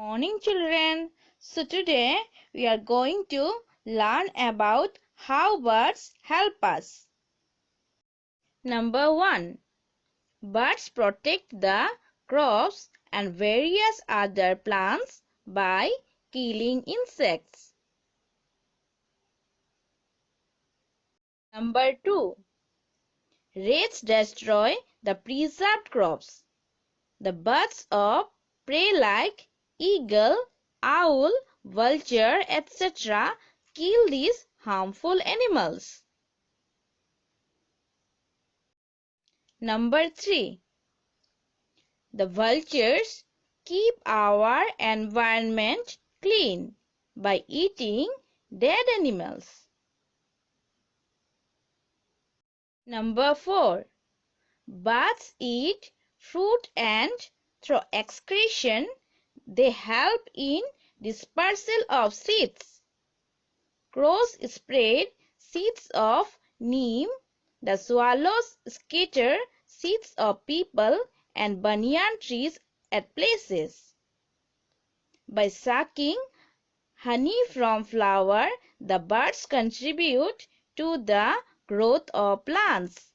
Morning children. So today we are going to learn about how birds help us. Number 1. Birds protect the crops and various other plants by killing insects. Number 2. Rats destroy the preserved crops. The birds of prey like eagle, owl, vulture, etc. kill these harmful animals. Number 3. The vultures keep our environment clean by eating dead animals. Number 4. Birds eat fruit and through excretion they help in dispersal of seeds. Crows spread seeds of NEEM. The swallows scatter seeds of PEEPAL and banyan trees at places. By sucking honey from flower, the birds contribute to the growth of plants.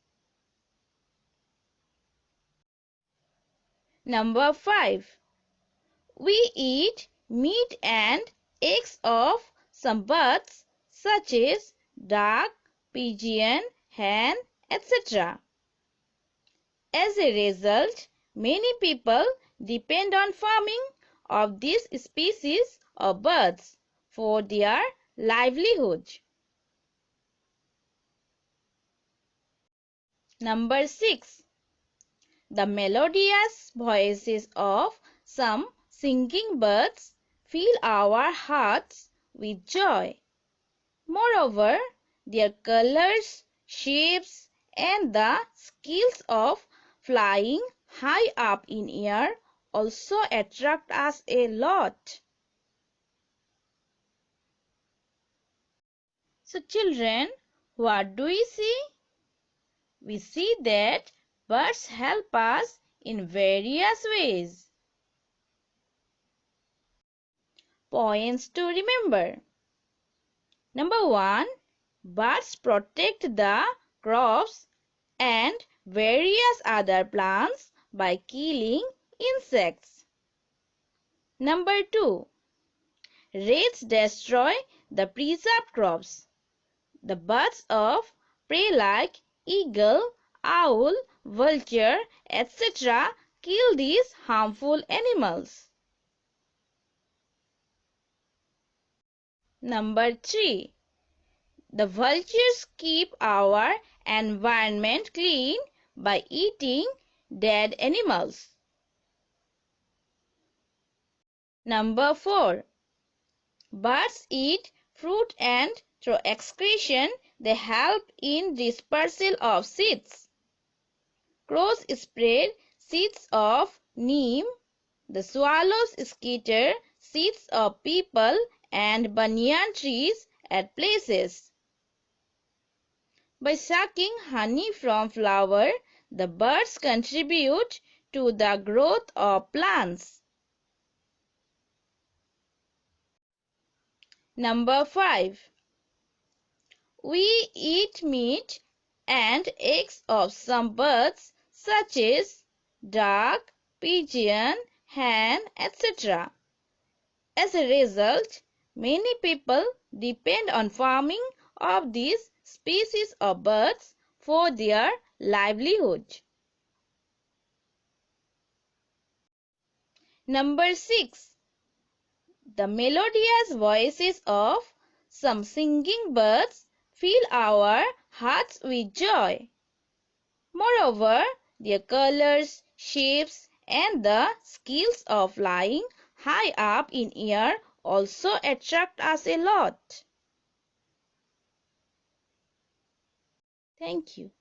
Number 5. We eat meat and eggs of some birds such as duck, pigeon, hen, etc. As a result, many people depend on farming of these species of birds for their livelihood. Number 6. The melodious voices of some singing birds fill our hearts with joy. Moreover, their colors, shapes, and the skills of flying high up in air also attract us a lot. So children, what do we see? We see that birds help us in various ways. Points to remember. Number 1. Birds protect the crops and various other plants by killing insects. Number 2. Rats destroy the preserved crops. The birds of prey like eagle, owl, vulture, etc. kill these harmful animals. Number 3. The vultures keep our environment clean by eating dead animals. Number 4. Birds eat fruit and through excretion they help in dispersal of seeds. Crows spread seeds of NEEM. The swallows scatter seeds of PEEPAL and banyan trees at places. By sucking honey from flower, the birds contribute to the growth of plants. Number 5. We eat meat and eggs of some birds such as duck, pigeon, hen, etc. As a result, many people depend on farming of these species of birds for their livelihood. Number 6. The melodious voices of some singing birds fill our hearts with joy. Moreover, their colors, shapes, and the skills of flying high up in air also attract us a lot. Thank you.